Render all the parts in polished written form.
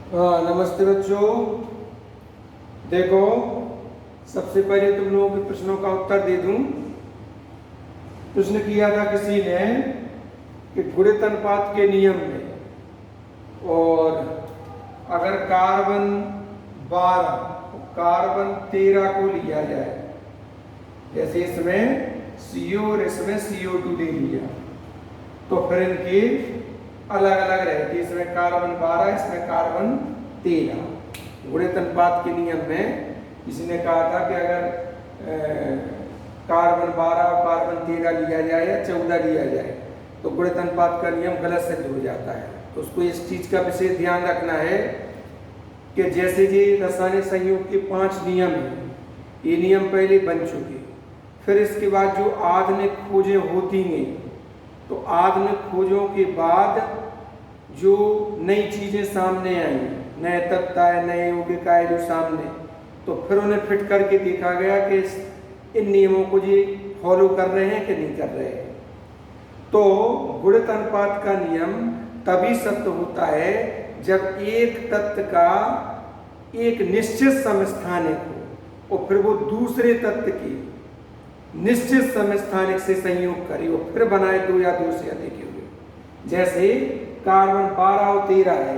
हाँ, नमस्ते बच्चों। देखो, सबसे पहले तुम लोगों के प्रश्नों का उत्तर दे दूं। प्रश्न किया था किसी ने कि गुणित अनुपात के नियम में, और अगर कार्बन 12 और कार्बन 13 को लिया जाए, जैसे इसमें CO और इसमें CO2 ले लिया, तो फिर इनकी अलग अलग रहती, इसमें कार्बन 12, इसमें कार्बन 13। गुणित अनुपात के नियम में किसी ने कहा था कि अगर कार्बन 12 और कार्बन 13 लिया जाए या 14 लिया जाए तो गुणित अनुपात का नियम गलत सिद्ध हो जाता है। तो उसको इस चीज़ का विशेष ध्यान रखना है कि जैसे ये रासायनिक संयोग के 5 नियम हैं, ये नियम पहले बन चुके, फिर इसके बाद जो आधुनिक खोजें होती हैं, तो आधुनिक खोजों के बाद जो नई चीज़ें सामने आई, नए तत्व आए, नए यौगिक आए जो सामने, तो फिर उन्हें फिट करके देखा गया कि इन नियमों को ये फॉलो कर रहे हैं कि नहीं कर रहे हैं। तो गुणित अनुपात का नियम तभी सत्य होता है जब एक तत्व का एक निश्चित समस्थानिक हो और फिर वो दूसरे तत्व की निश्चित समस्थानिक से संयोग करे और फिर बनाए 2 या 2 से अधिक यौगिक। जैसे कार्बन 12 और 13 है,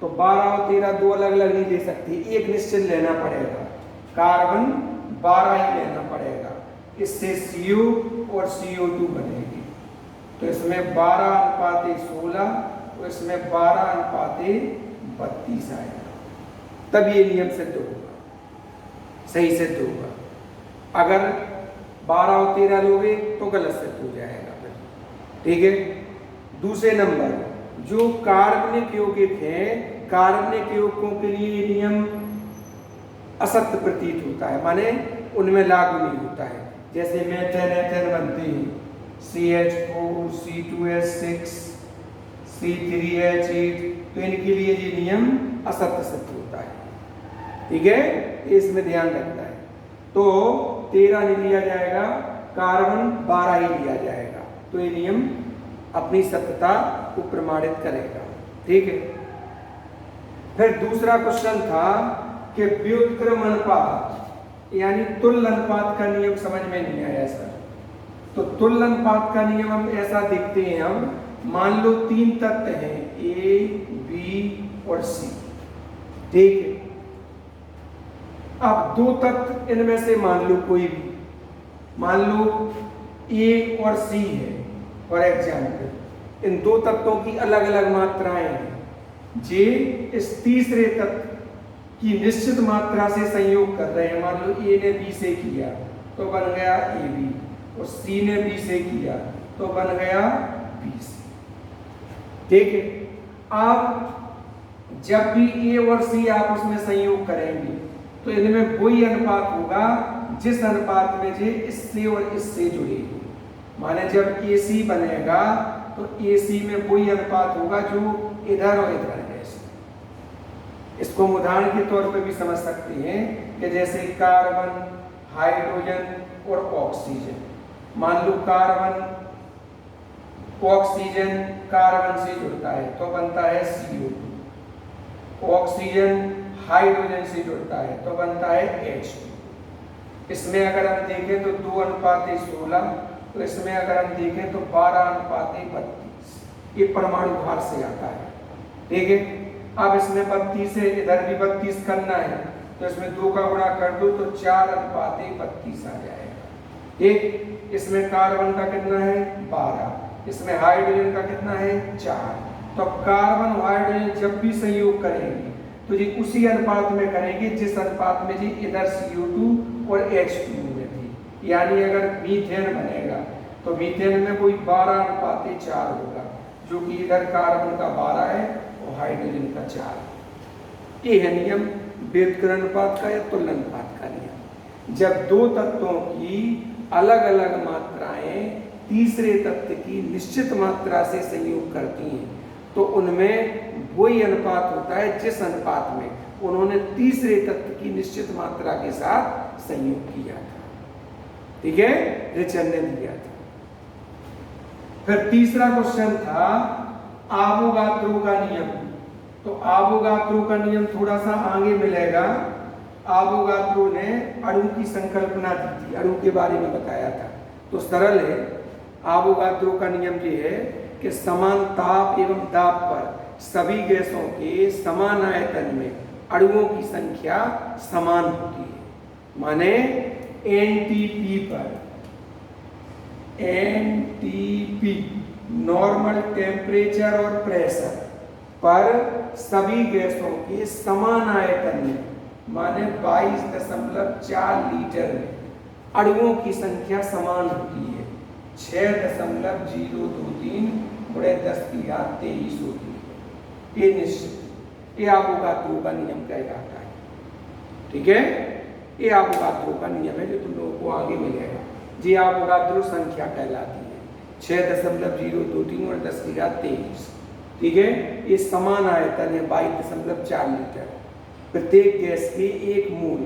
तो 12 और 13 दो अलग अलग नहीं ले सकती, एक निश्चित लेना पड़ेगा, कार्बन 12 ही लेना पड़ेगा। इससे CO और CO2 बनेगी। तो इसमें 12:16 और इसमें 12:32 आएगा, तब ये नियम सिद्ध होगा, सही सिद्ध होगा। अगर 12 और 13 लोगे तो गलत सिद्ध हो जाएगा फिर। ठीक है। दूसरे नंबर, जो कार्बनिक यौगिक हैं, कार्बनिक यौगिकों के लिए ये नियम असत्य प्रतीत होता है, माने उनमें लागू नहीं होता है। जैसे मेथेन एथेन बनते हैं, CH4 C2H6 C3H8, तो इनके लिए ये नियम असत्य सिद्ध होता है। ठीक है, इसमें ध्यान रखना है। तो 13 नहीं लिया जाएगा, कार्बन 12 ही लिया जाएगा, तो ये नियम अपनी सत्यता को प्रमाणित करेगा। ठीक है। फिर दूसरा क्वेश्चन था कि व्युत्क्रम अनुपात यानी तुल्य अनुपात का नियम समझ में नहीं आया सर। तो तुल्य अनुपात का नियम हम ऐसा देखते हैं, हम मान लो 3 तत्व हैं A, B और C। ठीक है। अब 2 तत्व इनमें से मान लो कोई भी, मान लो A और C है फॉर एग्जाम्पल, इन 2 तत्वों की अलग अलग मात्राएं हैं। जे इस तीसरे तत्व की निश्चित मात्रा से संयोग कर रहे हैं। मान लो A ने B से किया तो बन गया AB, और C ने B से किया तो बन गया BC। ठीक है। अब जब भी A और C आपस में संयोग करेंगे तो इनमें वही अनुपात होगा जिस अनुपात में जे इससे और इससे जुड़ेगी। माने जब AC बनेगा तो AC में वही अनुपात होगा जो इधर और इधर है। इसको हम उदाहरण के तौर पे भी समझ सकते हैं कि जैसे कार्बन, हाइड्रोजन और ऑक्सीजन। मान लो कार्बन, ऑक्सीजन कार्बन से जुड़ता है तो बनता है CO2, ऑक्सीजन हाइड्रोजन से जुड़ता है तो बनता है H2। इसमें अगर हम देखें तो 2:16, तो इसमें अगर हम देखें तो 12:32, ये परमाणु भार से आता है। ठीक है। अब इसमें 32 है, इधर भी 32 करना है, तो इसमें 2 का गुणा कर दो तो 4:32 आ जाएगा। एक इसमें कार्बन का कितना है 12, इसमें हाइड्रोजन का कितना है 4। तो कार्बन और हाइड्रोजन जब भी संयोग करेंगे तो ये उसी अनुपात में करेंगे जिस अनुपात में जी इधर CO2 और H2 में थी। यानी अगर मीथेन बनेगा तो मीथेन में कोई 12:4 होगा, जो कि इधर कार्बन का 12 है और हाइड्रोजन का 4। ये है नियम व्युत्क्रम अनुपात का या तुल्य अनुपात का नियम। जब 2 तत्वों की अलग अलग मात्राएं तीसरे तत्व की निश्चित मात्रा से संयोग करती हैं तो उनमें वही अनुपात होता है जिस अनुपात में उन्होंने तीसरे तत्व की निश्चित मात्रा के साथ संयोग किया था। ठीक है, रिचर ने दिया था। फिर तीसरा क्वेश्चन था आवोगाद्रो का नियम। तो आवोगाद्रो का नियम थोड़ा सा आगे मिलेगा। आवोगाद्रो ने अणु की संकल्पना दी थी, अणु के बारे में बताया था। तो सरल है, आवोगाद्रो का नियम ये है कि समान ताप एवं दाब पर सभी गैसों के समान आयतन में अणुओं की संख्या समान होती है। माने एनटीपी पर, एनटीपी नॉर्मल टेम्परेचर और प्रेशर पर सभी गैसों के समान आयतन में, माने 22.4 लीटर में अणुओं की संख्या समान होती है। 6.023 बड़े 10⁻23 होती है। ये निश्चित, ये आवोगाद्रो का नियम कहलाता है। ठीक है, ये आवोगाद्रो का नियम है जो तुम लोगों को आगे मिलेगा। जी आवोगाद्रो संख्या कहलाती है 6.023 और 10⁻23। ठीक है, ये समान आयतन है 22.4 लीटर। प्रत्येक गैस के एक मोल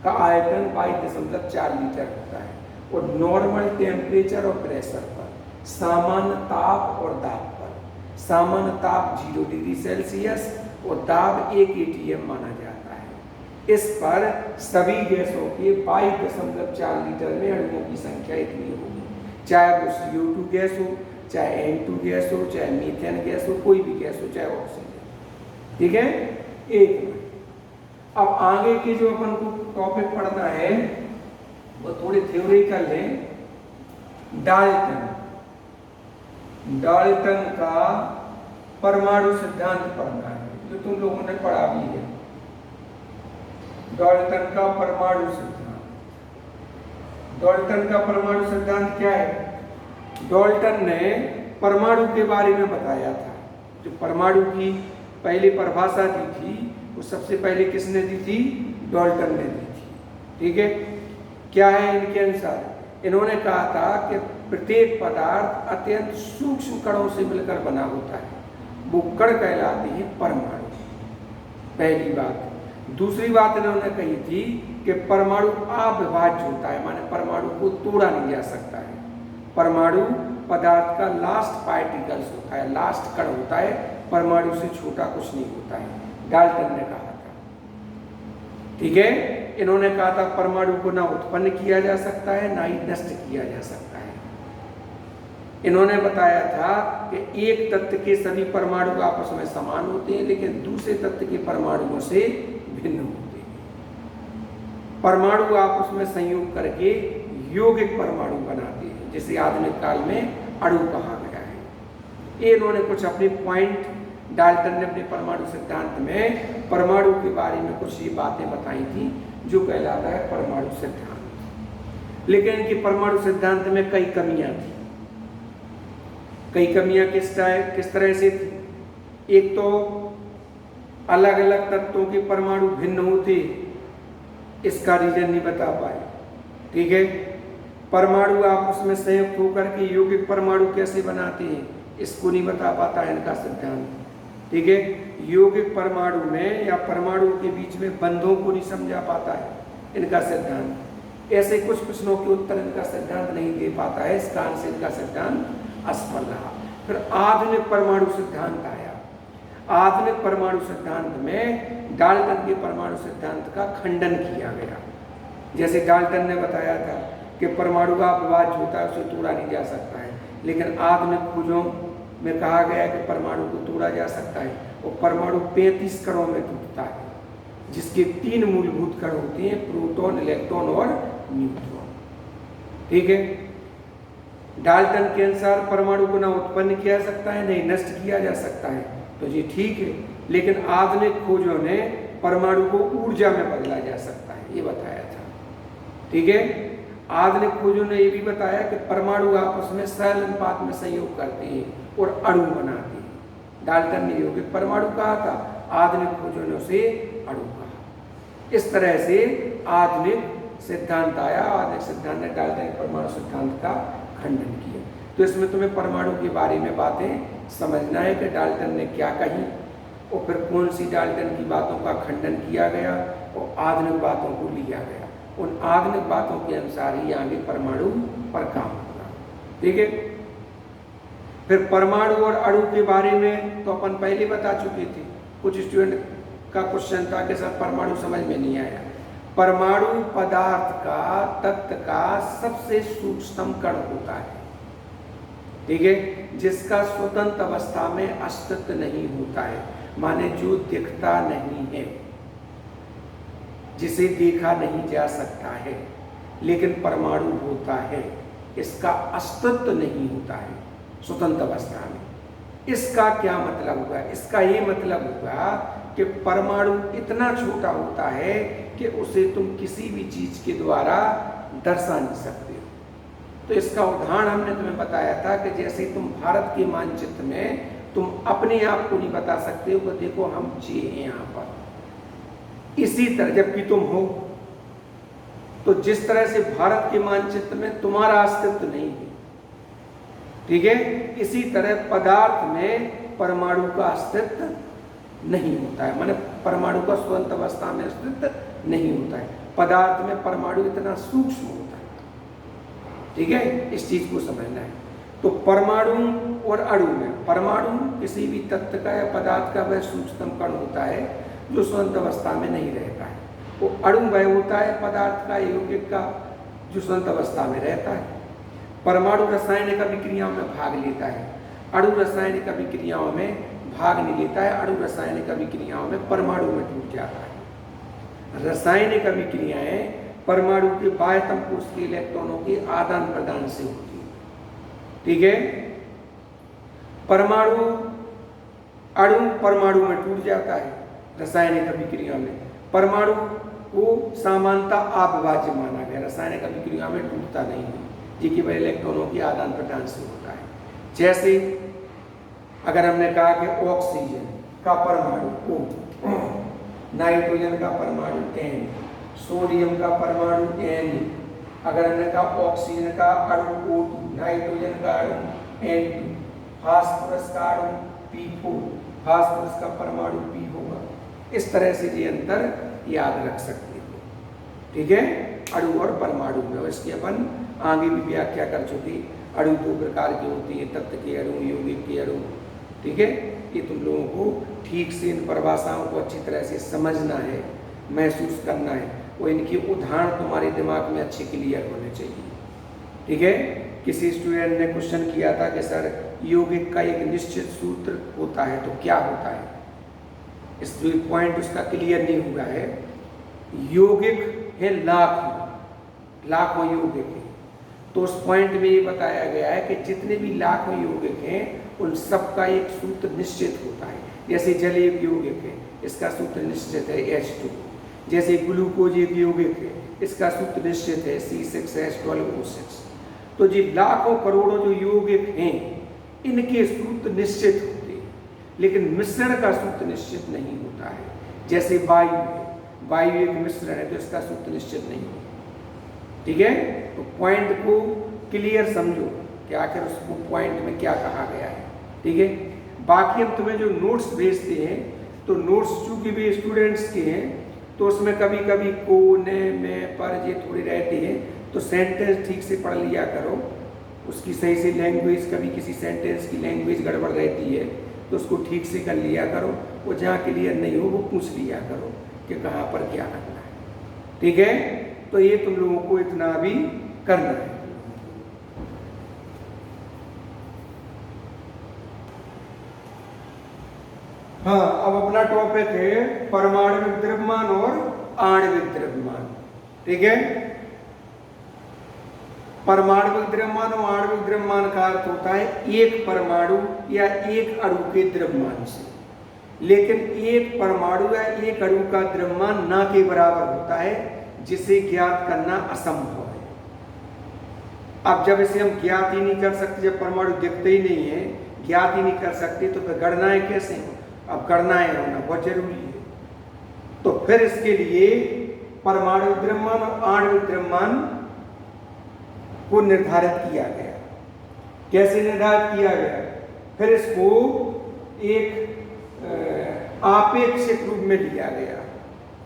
का आयतन 22.4 लीटर होता है और नॉर्मल टेम्परेचर और प्रेशर पर, सामान्य ताप और दाब पर, सामान्य ताप 0 डिग्री सेल्सियस और दाब 1 atm माना जाता है। इस पर सभी गैसों के 22.4 लीटर में अणुओं की संख्या इतनी होगी, चाहे वो CO2 गैस हो, चाहे N2 गैस हो, चाहे मीथेन गैस हो, कोई भी गैस हो, चाहे ऑक्सीजन। ठीक है, एक। अब आगे के जो अपन को टॉपिक पढ़ना है वो थोड़े थ्योरिकल है। डाल्टन, डाल्टन का परमाणु सिद्धांत पढ़ना है, जो तुम लोगों ने पढ़ा भी है। डाल्टन का परमाणु सिद्धांत, डाल्टन का परमाणु सिद्धांत क्या है? डाल्टन ने परमाणु के बारे में बताया था। जो परमाणु की पहली परिभाषा दी थी वो सबसे पहले किसने दी थी? डाल्टन ने दी थी। ठीक है, क्या है इनके अनुसार? इन्होंने कहा था कि प्रत्येक पदार्थ अत्यंत सूक्ष्म कणों से मिलकर बना होता है, वो कण कहलाते हैं परमाणु। पहली बात। दूसरी बात इन्होंने कही थी कि परमाणु अविभाज्य होता है, माने परमाणु को तोड़ा नहीं जा सकता है। परमाणु पदार्थ का लास्ट पार्टिकल्स होता है, लास्ट कण होता है, परमाणु से छोटा कुछ नहीं होता है, डाल्टन ने कहा था। ठीक है, इन्होंने कहा था परमाणु को ना उत्पन्न किया जा सकता है ना ही नष्ट किया जा सकता है। इन्होंने बताया था कि एक तत्व के सभी परमाणु आपस में समान होते हैं, लेकिन दूसरे तत्व के परमाणुओं से भिन्न होते हैं। परमाणु आपस में संयोग करके यौगिक परमाणु बनाते हैं, जिसे आधुनिक काल में अणु कहा गया है। ये इन्होंने कुछ अपने पॉइंट, डाल्टन ने अपने परमाणु सिद्धांत में परमाणु के बारे में कुछ ये बातें बताई थी जो कहलाता है परमाणु सिद्धांत। लेकिन इनके परमाणु सिद्धांत में कई कमियां थी। कई कमियां किस तरह से थी? एक तो अलग अलग तत्वों के परमाणु भिन्न होते, इसका रीजन नहीं बता पाए। ठीक है, परमाणु आपस में संयुक्त होकर के यौगिक परमाणु कैसे बनाते हैं, इसको नहीं बता पाता है इनका सिद्धांत। ठीक है, यौगिक परमाणु में या परमाणु के बीच में बंधों को नहीं समझा पाता है इनका सिद्धांत। ऐसे कुछ प्रश्नों के उत्तर इनका सिद्धांत नहीं दे पाता है, इस कारण से इनका सिद्धांत असफल रहा। फिर आधुनिक परमाणु सिद्धांत आया। आधुनिक परमाणु सिद्धांत में डाल्टन के परमाणु सिद्धांत का खंडन किया गया। जैसे डाल्टन ने बताया था कि परमाणु का अविभाज्य होता है, उसे तोड़ा नहीं जा सकता है, लेकिन आधुनिक खोजों में कहा गया कि परमाणु को तोड़ा जा सकता है। और परमाणु 35 कणों में टूटता है, जिसके 3 मूलभूत कण होते हैं, प्रोटॉन, इलेक्ट्रॉन और न्यूट्रॉन। ठीक है, डाल्टन के अनुसार परमाणु को ना उत्पन्न किया जा सकता है, नहीं नष्ट किया जा सकता है, तो ये ठीक है। लेकिन आधुनिक खोजों ने परमाणु को ऊर्जा में बदला जा सकता है, ये बताया था। ठीक है, आधुनिक खोजों ने ये भी बताया कि परमाणु आपस में सरल अनुपात में संयोग करते हैं और अणु बनाते हैं। डाल्टन ने यौगिक परमाणु कहा था, आधुनिक खोजों ने उसे अणु कहा। इस तरह से आधुनिक सिद्धांत आया। आधुनिक सिद्धांत ने डाल्टन परमाणु सिद्धांत का खंडन किया। तो इसमें तुम्हें परमाणु के बारे में बातें समझना है कि डाल्टन ने क्या कही और फिर कौन सी डाल्टन की बातों का खंडन किया गया और आधुनिक बातों को लिया गया। उन आधुनिक बातों के अनुसार ही आगे परमाणु पर काम होगा। ठीक है, फिर परमाणु और अणु के बारे में तो अपन पहले बता चुके थे। कुछ स्टूडेंट का क्वेश्चन था कि सर परमाणु समझ में नहीं आया। परमाणु पदार्थ का, तत्व का सबसे सूक्ष्म कण होता है, ठीक है, जिसका स्वतंत्र अवस्था में अस्तित्व नहीं होता है, माने जो दिखता नहीं है, जिसे देखा नहीं जा सकता है, लेकिन परमाणु होता है, इसका अस्तित्व नहीं होता है स्वतंत्र अवस्था में। इसका क्या मतलब होगा? इसका ये मतलब होगा कि परमाणु इतना छोटा होता है कि उसे तुम किसी भी चीज के द्वारा दर्शा नहीं सकते हो। तो इसका उदाहरण हमने तुम्हें बताया था कि जैसे तुम भारत के मानचित्र में तुम अपने आप को नहीं बता सकते हो कि देखो हम जी हैं यहाँ पर, इसी तरह जबकि तुम हो, तो जिस तरह से भारत के मानचित्र में तुम्हारा अस्तित्व नहीं है, ठीक है, इसी तरह पदार्थ में परमाणु का अस्तित्व नहीं होता है, माने परमाणु का स्वतंत्र अवस्था में अस्तित्व नहीं होता है। पदार्थ में परमाणु इतना सूक्ष्म होता है, ठीक है, इस चीज को समझना है। तो परमाणु और अणु में, परमाणु किसी भी तत्व का या पदार्थ का वह सूक्ष्मतम कण होता है जो स्वतंत्र अवस्था में नहीं रहता है। वो अणु वह होता है पदार्थ का, यौगिक का, जो स्वतंत्र अवस्था में रहता है। परमाणु रासायनिक अभिक्रियाओं में भाग लेता है, अणु रासायनिक अभिक्रियाओं में भाग नहीं लेता है। अणु रासायनिक अभिक्रियाओं में परमाणु में टूट जाता है। रासायनिक अभिक्रियाएं परमाणु के बाह्यतम कोश के इलेक्ट्रॉनों के आदान प्रदान से होती है, ठीक है। परमाणु, अणु परमाणु में टूट जाता है रासायनिक अभिक्रिया में। परमाणु को सामान्यतः अविभाज्य माना गया, रासायनिक अभिक्रिया में टूटता नहीं है, ये केवल इलेक्ट्रॉनों के आदान प्रदान से होता है। जैसे अगर हमने कहा कि ऑक्सीजन का परमाणु O, नाइट्रोजन का परमाणु N, सोडियम का परमाणु N, अगर हमने कहा ऑक्सीजन का अणु O2, नाइट्रोजन का अणु N2, फास्फोरस का अणु P4, फास्फोरस का परमाणु P होगा। इस तरह से ये अंतर याद रख सकते हो, ठीक है, अणु और परमाणु में। और इसकी अपन आगे भी व्याख्या कर चुकी। अणु दो प्रकार की होती है, तत्व के अणु, यौगिक के अणु, ठीक है। ये तुम लोगों को ठीक से इन परिभाषाओं को अच्छी तरह से समझना है, महसूस करना है, और इनके उदाहरण तुम्हारे दिमाग में अच्छे क्लियर होने चाहिए, ठीक है। किसी स्टूडेंट ने क्वेश्चन किया था कि सर यौगिक का एक निश्चित सूत्र होता है तो क्या होता है, इस पॉइंट उसका क्लियर नहीं हुआ है। यौगिक है लाखों यौगिक है, तो उस पॉइंट में ये बताया गया है कि जितने भी लाखों यौगिक हैं उन सब का एक सूत्र निश्चित होता है। जैसे जल एक यौगिक है, इसका सूत्र निश्चित है H2। जैसे ग्लूकोज एक यौगिक है, इसका सूत्र निश्चित है C6H12O6। तो जी लाखों करोड़ों जो यौगिक हैं इनके सूत्र निश्चित होते हैं, लेकिन मिश्रण का सूत्र निश्चित नहीं होता है। जैसे वायु है, वायु एक मिश्रण है तो इसका सूत्र निश्चित नहीं होता, ठीक है। तो पॉइंट को क्लियर समझो कि आखिर उसको पॉइंट में क्या कहा गया है, ठीक है। बाकी हम तुम्हें जो नोट्स भेजते हैं, तो नोट्स चूंकि भी स्टूडेंट्स के हैं तो उसमें कभी कभी को, ने, में, पर ये थोड़ी रहती है, तो सेंटेंस ठीक से पढ़ लिया करो, उसकी सही से लैंग्वेज, कभी किसी सेंटेंस की लैंग्वेज गड़बड़ रहती है तो उसको ठीक से कर लिया करो, वो जहाँ क्लियर नहीं हो वो पूछ लिया करो कि कहाँ पर क्या करना है, ठीक है। तो ये तुम लोगों को इतना भी करना है। हाँ, अब अपना टॉपिक है परमाणविक द्रव्यमान और आणविक द्रव्यमान, ठीक है। परमाणविक द्रव्यमान और आणविक द्रव्यमान का अर्थ होता है एक परमाणु या एक अणु के द्रव्यमान से, लेकिन एक परमाणु या एक अणु का द्रव्यमान ना के बराबर होता है, जिसे ज्ञात करना असंभव है। अब जब इसे हम ज्ञात ही नहीं कर सकते, जब परमाणु दिखते ही नहीं है, ज्ञात ही नहीं कर सकते, तो फिर गणनाएं कैसे हो? अब गणनाएं होना बहुत जरूरी है। तो फिर इसके लिए परमाणु द्रव्यमान और आणविक द्रव्यमान को निर्धारित किया गया। कैसे निर्धारित किया गया? फिर इसको एक आपेक्षिक रूप में लिया गया।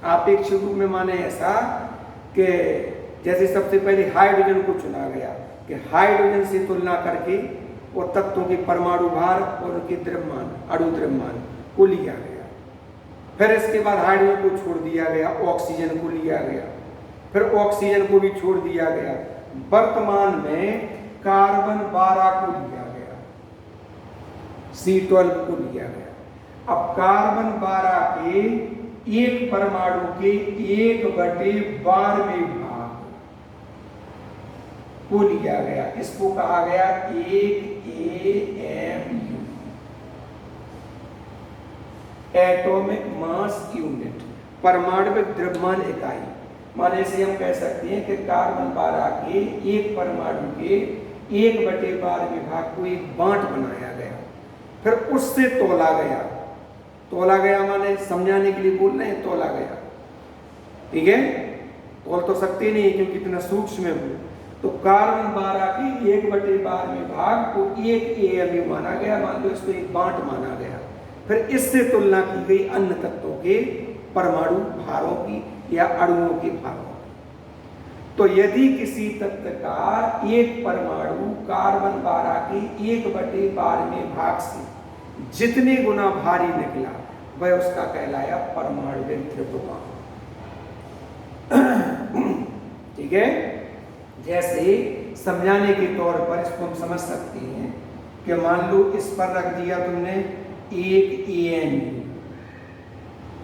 आपेक्षिक रूप में माने ऐसा कि जैसे सबसे पहले हाइड्रोजन को चुना गया कि हाइड्रोजन से तुलना करके वो तत्वों के परमाणु भार और उनके द्रव्यमान, अणु द्रव्यमान को लिया गया। फिर इसके बाद हाइड्रोजन को छोड़ दिया गया, ऑक्सीजन को लिया गया, फिर ऑक्सीजन को भी छोड़ दिया गया। वर्तमान में कार्बन 12 को लिया गया, C12 को लिया गया। अब कार्बन 12 के एक परमाणु के 1/12वें भाग को लिया गया, इसको कहा गया 1 AMU, एटॉमिक मास यूनिट, परमाणविक द्रव्यमान इकाई। माने से हम कह सकते हैं कि कार्बन 12 के एक परमाणु के 1/12वें भाग को एक बांट बनाया गया, फिर उससे तोला गया। तोला गया माने समझाने के लिए बोल रहे हैं, तोला गया, ठीक है। तोल तो सकते नहीं क्योंकि इतना सूक्ष्म है वो। तो कार्बन 12 के 1/12वें भाग को 1 AMU माना गया, मान लो इसको एक बांट माना गया। फिर इससे तुलना की गई अन्य तत्वों के परमाणु भारों की या अणुओं के भारों की। तो यदि किसी तत्व का एक परमाणु कार्बन 12 के 1/12वें भाग से जितने गुना भारी निकला, वह उसका कहलाया परमाणुविक द्रव्यमान। ठीक है। जैसे समझाने के तौर पर इसको हम समझ सकते हैं कि मान लो इस पर रख दिया तुमने 1 AMU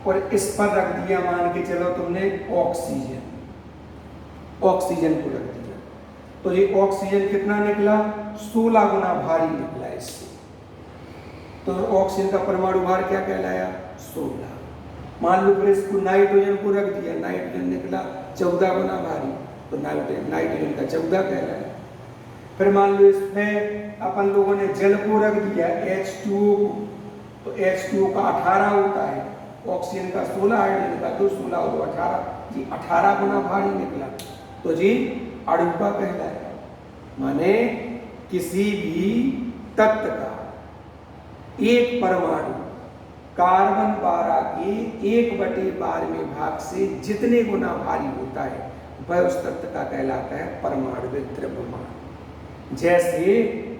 और इस पर रख दिया मान के चलो तुमने ऑक्सीजन, ऑक्सीजन को रख दिया, तो ये ऑक्सीजन कितना निकला? 16 गुना भारी निकला इससे। तो ऑक्सीजन का परमाणु भार क्या कहलाया? 16। मान लो फिर इसको नाइट्रोजन को रख दिया, नाइट्रोजन निकला 14 गुना भारी, तो नाइट्रोजन का 14 कहलाया। फिर मान लो इसमें अपन लोगों ने जल को रख दिया H2O को, तो H2O का 18 होता है, ऑक्सीजन का 16, हाइड्रोजन का 2, 16 हो 18 जी, 18 गुना भारी निकला, तो जी अणु का कहलाया। माने किसी भी तत्व का एक परमाणु कार्बन 12 के 1/12वें भाग से जितने गुना भारी होता है, वह उस तत्व का कहलाता है परमाणुविक द्रव्यमान। जैसे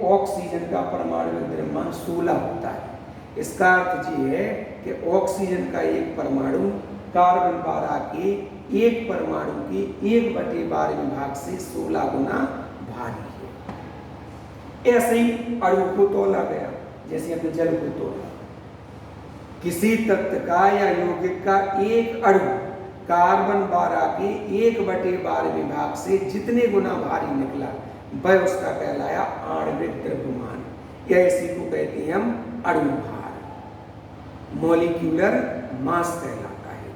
ऑक्सीजन का परमाणुविक द्रव्यमान 16 होता है। इसका अर्थ ये है कि ऑक्सीजन का एक परमाणु कार्बन 12 के एक परमाणु के 1/12वें भाग से 16 गुना भारी है। ऐसे ही अणु को तोला गया, जैसे अपने जल को तोला। किसी तत्व का या यौगिक का एक अणु कार्बन 12 के 1/12वें भाग से जितने गुना भारी निकला, वह उसका कहलाया आणविक द्रव्यमान, या इसी को कहते हैं हम अणु भार। मॉलिक्यूलर मास कहलाता है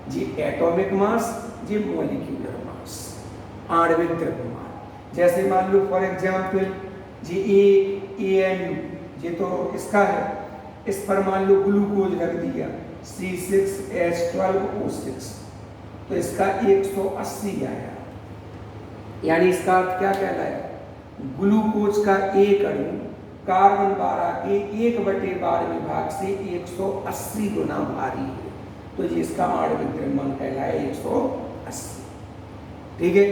जी, एटॉमिक मास जी, मॉलिक्यूलर मास, आणविक द्रव्यमान। जैसे मान लो फॉर एग्जांपल जी AMU, ये तो इसका है, इस पर मान लो ग्लूकोज रख दिया C6H12O6, तो इसका 180 आया। यानी इसका अर्थ क्या कहलाया? ग्लूकोज का एक अणु कार्बन 12 के 1/12वें भाग से 180 गुना भारी है, तो जी इसका आणविक द्रव्यमान कहलाया 180। ठीक है।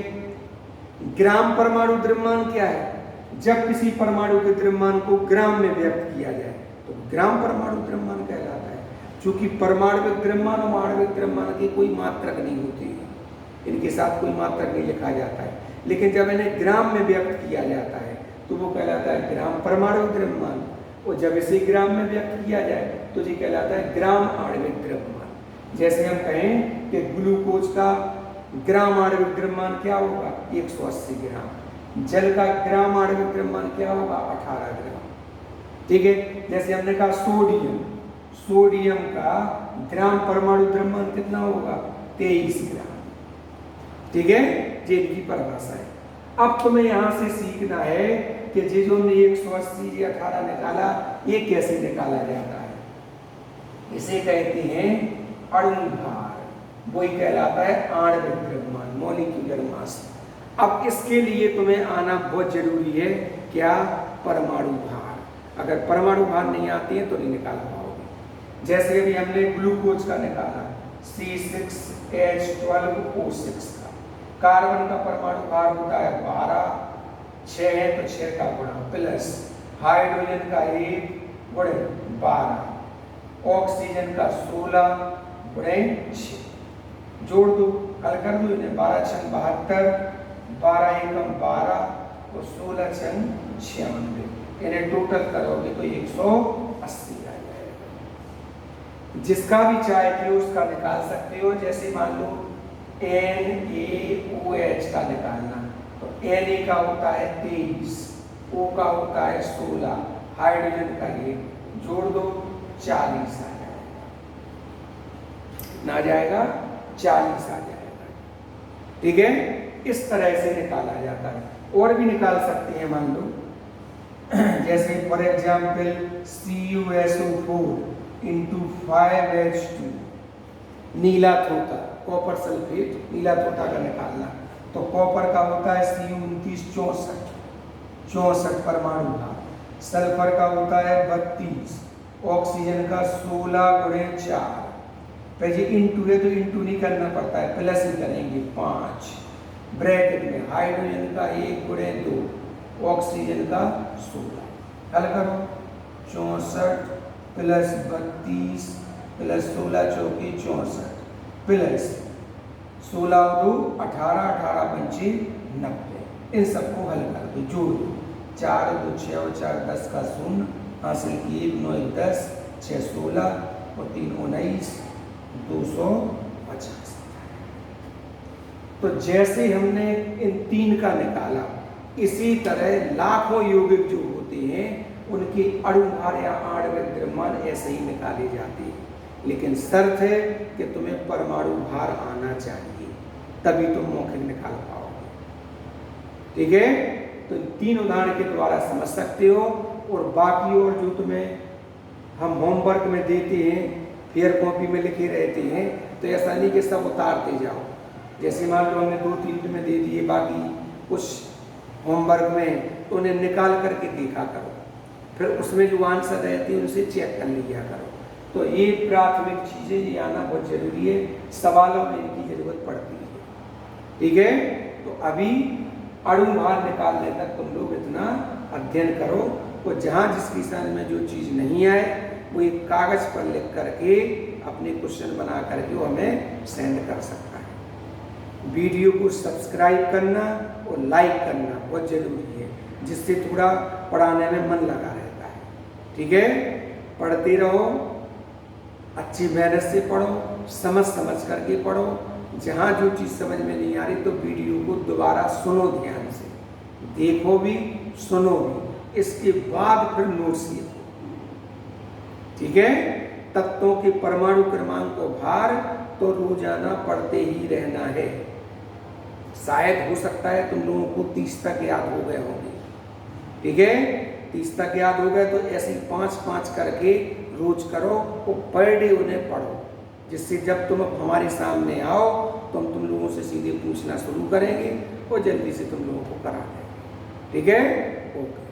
ग्राम परमाणु द्रव्यमान क्या है? जब किसी परमाणु के द्रव्यमान को ग्राम में व्यक्त किया जाए तो ग्राम परमाणु द्रव्यमान कहलाता है। चूंकि परमाणुविक द्रव्यमान और आणविक द्रव्यमान की कोई मात्रक नहीं होती है, इनके साथ कोई मात्रक नहीं लिखा जाता है, लेकिन जब इन्हें ग्राम में व्यक्त किया जाता है तो वो कहलाता है ग्राम परमाणु द्रव्यमान, और जब इसे ग्राम में व्यक्त किया जाए तो जी कहलाता है ग्राम आणविक द्रव्यमान। जैसे हम कहें कि ग्लूकोज का ग्राम आणविक द्रव्यमान क्या होगा? 180 ग्राम। जल का ग्राम आणविक द्रव्यमान क्या होगा? 18 ग्राम। ठीक है। जैसे हमने कहा सोडियम, सोडियम का ग्राम परमाणु द्रव्यमान कितना होगा? 23 ग्राम। ठीक है, ये इनकी परिभाषा है। अब तुम्हें यहां से सीखना है कि ये जो हमने 180 या 18 निकाला, ये कैसे निकाला जाता है। इसे कहते हैं अणु भार, वही कहलाता है आणविक द्रव्यमान, मॉलिक्यूलर मास। अब इसके लिए तुम्हें आना बहुत जरूरी है, क्या? परमाणु भार। अगर परमाणु भार नहीं आती है तो नहीं निकाल पाओगे। जैसे अभी हमने ग्लूकोज का निकाला C6H12O6 का, कार्बन का परमाणु भार होता है 12, 6 है तो 6 का गुणा प्लस हाइड्रोजन का 1 गुणे 12, ऑक्सीजन का 16 गुणे 6, जोड़ दो, हल कर दो इन्हें। 12 छंग 72, 12 एकम 12 और 16 छंग 96, इन्हें टोटल करोगे तो 180 आ जाएगा। जिसका भी चाहे कि उसका निकाल सकते हो। जैसे मान लो NaOH का निकालना, तो Na का होता है 23, O का होता है 16, हाइड्रोजन का ये जोड़ दो 40 आ जाएगा, ना जाएगा 40 आ जाएगा। ठीक है, इस तरह से निकाला जाता है। और भी निकाल सकते हैं, मान लो जैसे for example CuSO4 into 5H2, नीला थोथा, कॉपर सल्फेट नीला थोथा का निकालना, तो कॉपर का होता है Cu29 64 परमाणु भार, सल्फर का होता है 32, ऑक्सीजन का 16 गुणे 4, फिर ये इंटू है तो इंटू नहीं करना पड़ता है, प्लस ही करेंगे 5, ब्रैकेट में हाइड्रोजन का 1 गुणे 2, ऑक्सीजन का 16, हल करो 64 प्लस 32 प्लस 16 चौकी 64 प्लस 16 2 18, 18 पंचे 90, इन सबको हल कर दो, जोड़ दो, 4 2 6 और 4 10 का 0 हासिल किए, 9 1 10 6 16 और 3 19 250। तो जैसे हमने इन 3 का निकाला, इसी तरह लाखों यौगिक जो होते हैं उनके अणु भार या आणविक द्रव्यमान ऐसे ही निकाले जाते हैं, लेकिन शर्त है कि तुम्हें परमाणु भार आना चाहिए, तभी तुम मौखिक निकाल पाओगे। ठीक है, तो 3 उदाहरण के द्वारा समझ सकते हो। और बाकी और जो तुम्हें हम होमवर्क में देते हैं, फेयर कॉपी में लिखे रहते हैं, तो ऐसा नहीं कि सब उतारते जाओ। जैसे मान लो हमने 2-3 तुम्हें दे दिए, बाकी कुछ होमवर्क में तो उन्हें निकाल करके देखा करो, फिर उसमें जो आंसर रहते हैं उनसे चेक कर लिया करो। तो ये प्राथमिक चीज़ें ये आना बहुत जरूरी है, सवालों में इनकी जरूरत पड़ती है। ठीक है, तो अभी अणु भार निकालने तक तुम लोग इतना अध्ययन करो, और जहाँ जिस विषय में जो चीज़ नहीं आए वो एक कागज पर लिख करके अपने क्वेश्चन बना करके वो हमें सेंड कर सकता है। वीडियो को सब्सक्राइब करना और लाइक करना बहुत जरूरी है, जिससे थोड़ा पढ़ाने में मन लगा रहता है। ठीक है, पढ़ते रहो, अच्छी मेहनत से पढ़ो, समझ करके पढ़ो। जहाँ जो चीज़ समझ में नहीं आ रही तो वीडियो को दोबारा सुनो, ध्यान से देखो भी सुनो भी, इसके बाद फिर नोट्स लिखो। ठीक है, तत्वों के परमाणु क्रमांक को भार तो रोजाना पढ़ते ही रहना है। शायद हो सकता है तुम लोगों को 30 तक याद हो गए होंगे। ठीक है, 30 तक याद हो गए तो ऐसे 5-5 करके रोज करो और पर डे उन्हें पढ़ो, जिससे जब तुम हमारे सामने आओ तो हम तुम लोगों से सीधे पूछना शुरू करेंगे और जल्दी से तुम लोगों को करा देंगे। ठीक है, ओके।